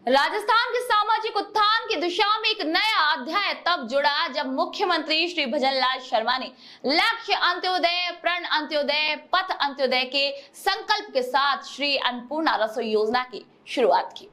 राजस्थान के सामाजिक उत्थान की दिशा में एक नया अध्याय तब जुड़ा जब मुख्यमंत्री श्री भजनलाल शर्मा ने लक्ष्य अंत्योदय, प्रण अंत्योदय, पथ अंत्योदय के संकल्प के साथ श्री अन्नपूर्णा रसोई योजना की शुरुआत की।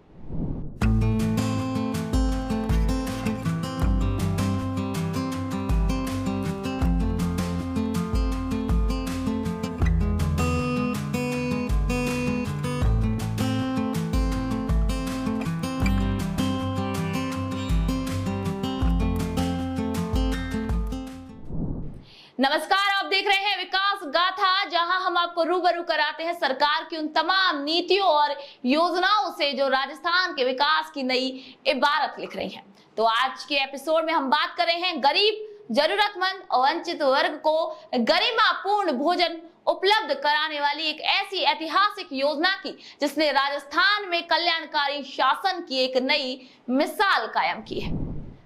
नमस्कार, आप देख रहे हैं विकास गाथा, जहां हम आपको रूबरू कराते हैं सरकार की उन तमाम नीतियों और योजनाओं से जो राजस्थान के विकास की नई इबारत लिख रही हैं। तो आज के एपिसोड में हम बात कर रहे हैं गरीब, जरूरतमंद और वंचित वर्ग को गरिमापूर्ण भोजन उपलब्ध कराने वाली एक ऐसी ऐतिहासिक योजना की जिसने राजस्थान में कल्याणकारी शासन की एक नई मिसाल कायम की है।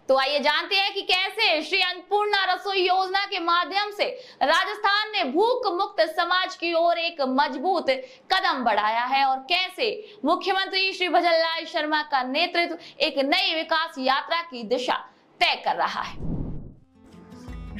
तो आइए जानते हैं कि कैसे श्री अन्नपूर्णा रसोई योजना के माध्यम से राजस्थान ने भूख मुक्त समाज की ओर एक मजबूत कदम बढ़ाया है और कैसे मुख्यमंत्री श्री भजनलाल शर्मा का नेतृत्व एक नई विकास यात्रा की दिशा तय कर रहा है।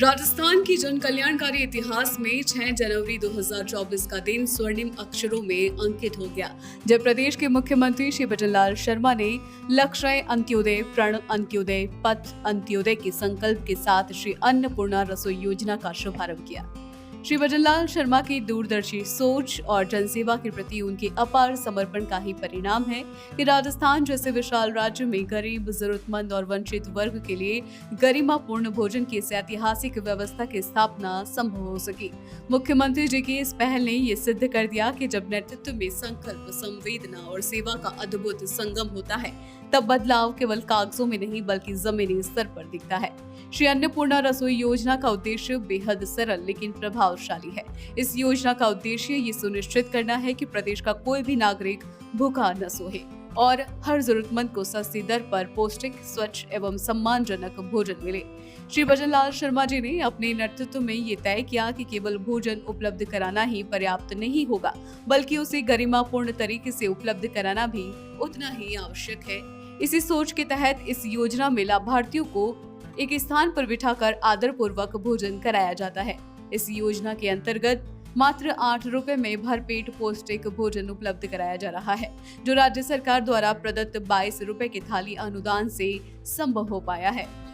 राजस्थान की जन कल्याणकारी इतिहास में 6 जनवरी 2024 का दिन स्वर्णिम अक्षरों में अंकित हो गया, जब प्रदेश के मुख्यमंत्री श्री भजनलाल शर्मा ने लक्ष्य अंत्योदय, प्रण अंत्योदय, पथ अंत्योदय के संकल्प के साथ श्री अन्नपूर्णा रसोई योजना का शुभारंभ किया। श्री भजनलाल शर्मा की दूरदर्शी सोच और जनसेवा के प्रति उनके अपार समर्पण का ही परिणाम है कि राजस्थान जैसे विशाल राज्य में गरीब, जरूरतमंद और वंचित वर्ग के लिए गरिमापूर्ण भोजन की इस ऐतिहासिक व्यवस्था की स्थापना संभव हो सकी। मुख्यमंत्री जी की इस पहल ने ये सिद्ध कर दिया कि जब नेतृत्व में संकल्प, संवेदना और सेवा का अद्भुत संगम होता है, तब बदलाव केवल कागजों में नहीं बल्कि जमीनी स्तर पर दिखता है। श्री अन्नपूर्णा रसोई योजना का उद्देश्य बेहद सरल लेकिन प्रभावशाली है। इस योजना का उद्देश्य ये सुनिश्चित करना है कि प्रदेश का कोई भी नागरिक भूखा न सोए और हर जरूरतमंद को सस्ती दर पर पौष्टिक, स्वच्छ एवं सम्मानजनक भोजन मिले। श्री भजनलाल शर्मा जी ने अपने नेतृत्व में ये तय किया कि केवल भोजन उपलब्ध कराना ही पर्याप्त नहीं होगा, बल्कि उसे गरिमापूर्ण तरीके से उपलब्ध कराना भी उतना ही आवश्यक है। इसी सोच के तहत इस योजना में लाभार्थियों को एक स्थान पर बिठाकर आदर पूर्वक भोजन कराया जाता है। इस योजना के अंतर्गत मात्र 8 रुपए में भरपेट पौष्टिक भोजन उपलब्ध कराया जा रहा है, जो राज्य सरकार द्वारा प्रदत्त 22 रुपए की थाली अनुदान से संभव हो पाया है।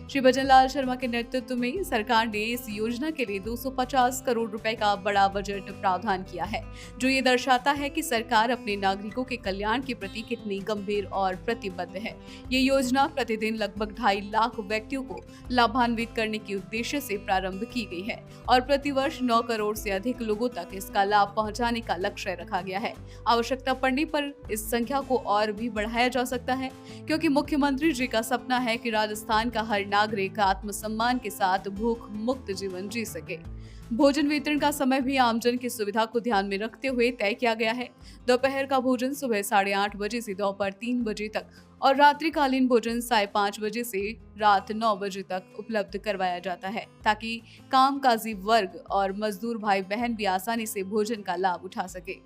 श्री भजनलाल शर्मा के नेतृत्व में सरकार ने इस योजना के लिए 250 करोड़ रुपए का बड़ा बजट प्रावधान किया है, जो ये दर्शाता है कि सरकार अपने नागरिकों के कल्याण के प्रति कितनी गंभीर और प्रतिबद्ध है। ये योजना प्रतिदिन लगभग 2.5 लाख व्यक्तियों को लाभान्वित करने के उद्देश्य से प्रारंभ की गई है और प्रतिवर्ष 9 करोड़ से अधिक लोगों तक इसका लाभ पहुँचाने का लक्ष्य रखा गया है। आवश्यकता पड़ने पर इस संख्या को और भी बढ़ाया जा सकता है, क्योंकि मुख्यमंत्री जी का सपना है कि राजस्थान का हर नागरिक आत्मसम्मान के साथ भूख मुक्त जीवन जी सके। भोजन वितरण का समय भी आमजन की सुविधा को ध्यान में रखते हुए तय किया गया है। दोपहर का भोजन सुबह 8:30 बजे से दोपहर 3 बजे तक और रात्रिकालीन भोजन 5:30 बजे से रात 9 बजे तक उपलब्ध करवाया जाता है, ताकि कामकाजी वर्ग और मजदूर भाई बहन भी आसानी से भोजन का लाभ उठा सके।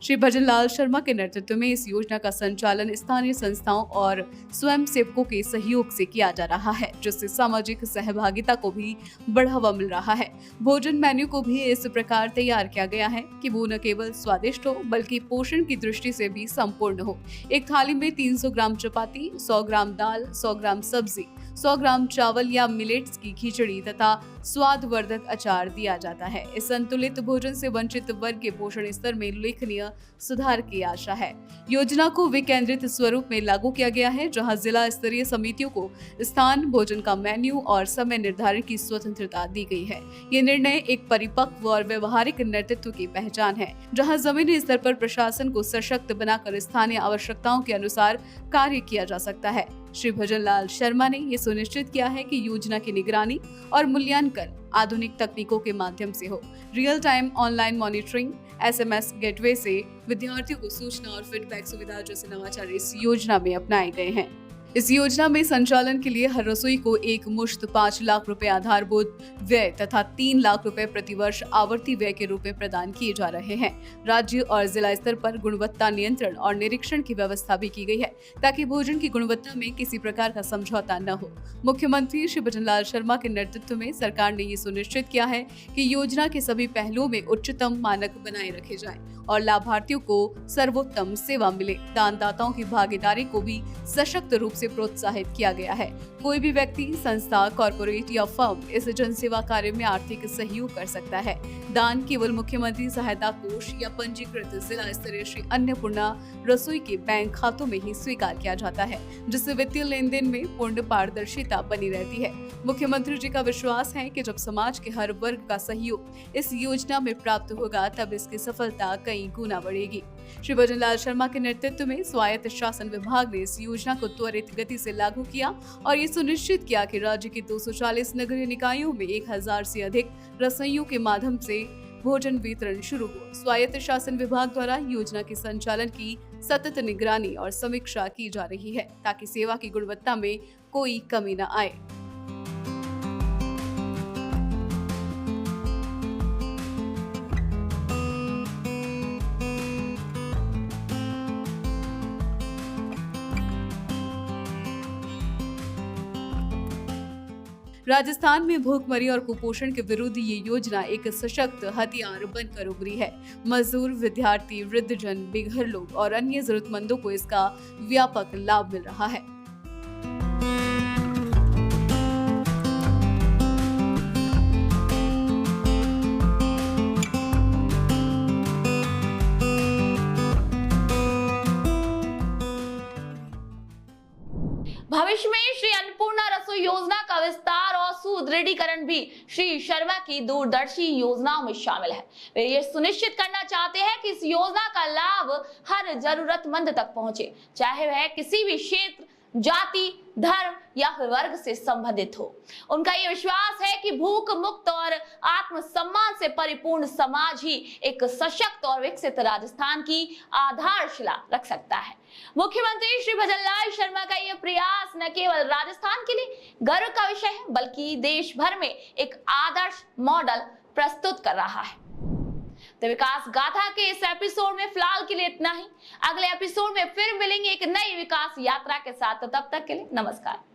श्री भजनलाल शर्मा के नेतृत्व में इस योजना का संचालन स्थानीय संस्थाओं और स्वयं सेवकों के सहयोग से किया जा रहा है, जिससे सामाजिक सहभागिता को भी बढ़ावा मिल रहा है। भोजन मेन्यू को भी इस प्रकार तैयार किया गया है कि वो न केवल स्वादिष्ट हो बल्कि पोषण की दृष्टि से भी संपूर्ण हो। एक थाली में 300 ग्राम चपाती, 100 ग्राम दाल, 100 ग्राम सब्जी, 100 ग्राम चावल या मिलेट्स की खिचड़ी तथा स्वादवर्धक अचार दिया जाता है। इस संतुलित भोजन से वंचित वर्ग के पोषण स्तर में उल्लेखनीय सुधार की आशा है। योजना को विकेंद्रित स्वरूप में लागू किया गया है, जहां जिला स्तरीय समितियों को स्थान, भोजन का मेन्यू और समय निर्धारण की स्वतंत्रता दी गई है। ये निर्णय एक परिपक्व और व्यवहारिक नेतृत्व की पहचान है, जहां जमीनी स्तर पर प्रशासन को सशक्त बनाकर स्थानीय आवश्यकताओं के अनुसार कार्य किया जा सकता है। श्री भजनलाल शर्मा ने ये सुनिश्चित किया है कि योजना की निगरानी और मूल्यांकन आधुनिक तकनीकों के माध्यम से हो। Real time online monitoring, SMS gateway से विद्यार्थियों को सूचना और फीडबैक सुविधा जैसे नवाचार इस योजना में अपनाए गए हैं। इस योजना में संचालन के लिए हर रसोई को एक मुश्त 5 लाख रुपए आधारभूत व्यय तथा 3 लाख रुपए प्रतिवर्ष आवर्ती व्यय के रूप में प्रदान किए जा रहे हैं। राज्य और जिला स्तर पर गुणवत्ता नियंत्रण और निरीक्षण की व्यवस्था भी की गई है ताकि भोजन की गुणवत्ता में किसी प्रकार का समझौता न हो। मुख्यमंत्री श्री भजनलाल शर्मा के नेतृत्व में सरकार ने ये सुनिश्चित किया है कि योजना के सभी पहलुओं में उच्चतम मानक बनाए रखे जाएं और लाभार्थियों को सर्वोत्तम सेवा मिले। दानदाताओं की भागीदारी को भी सशक्त रूप से प्रोत्साहित किया गया है। कोई भी व्यक्ति, संस्था, कॉर्पोरेट या फर्म इस जनसेवा कार्य में आर्थिक सहयोग कर सकता है। दान केवल मुख्यमंत्री सहायता कोष या पंजीकृत जिला स्तरीय श्री अन्नपूर्णा रसोई के बैंक खातों में ही स्वीकार किया जाता है, जिससे वित्तीय लेन देन में पूर्ण पारदर्शिता बनी रहती है। मुख्यमंत्री जी का विश्वास है कि जब समाज के हर वर्ग का सहयोग इस योजना में प्राप्त होगा तब इसकी सफलता कई गुना बढ़ेगी। श्री भजनलाल शर्मा के नेतृत्व में स्वायत्त शासन विभाग ने इस योजना को त्वरित गति से लागू किया और ये सुनिश्चित किया कि राज्य के 240 नगरीय निकायों में 1000 से अधिक रसोइयों के माध्यम से भोजन वितरण शुरू हो। स्वायत्त शासन विभाग द्वारा योजना के संचालन की सतत निगरानी और समीक्षा की जा रही है ताकि सेवा की गुणवत्ता में कोई कमी न आए। राजस्थान में भूखमरी और कुपोषण के विरुद्ध ये योजना एक सशक्त हथियार बनकर उभरी है। मजदूर, विद्यार्थी, वृद्धजन, बेघर लोग और अन्य जरूरतमंदों को इसका व्यापक लाभ मिल रहा है। भविष्य में श्री अन्नपूर्णा रसोई योजना का विस्तार और सुदृढ़ीकरण भी श्री शर्मा की दूरदर्शी योजनाओं में शामिल है। वे ये सुनिश्चित करना चाहते हैं कि इस योजना का लाभ हर जरूरतमंद तक पहुंचे, चाहे वह किसी भी क्षेत्र, जाति, धर्म या वर्ग से संबंधित हो। उनका ये विश्वास है कि भूख मुक्त और आत्मसम्मान से परिपूर्ण समाज ही एक सशक्त और विकसित राजस्थान की आधारशिला रख सकता है। मुख्यमंत्री श्री भजनलाल शर्मा का यह प्रयास न केवल राजस्थान के लिए गर्व का विषय है बल्कि देश भर में एक आदर्श मॉडल प्रस्तुत कर रहा है। तो विकास गाथा के इस एपिसोड में फिलहाल के लिए इतना ही। अगले एपिसोड में फिर मिलेंगे एक नई विकास यात्रा के साथ। तो तब तक के लिए नमस्कार।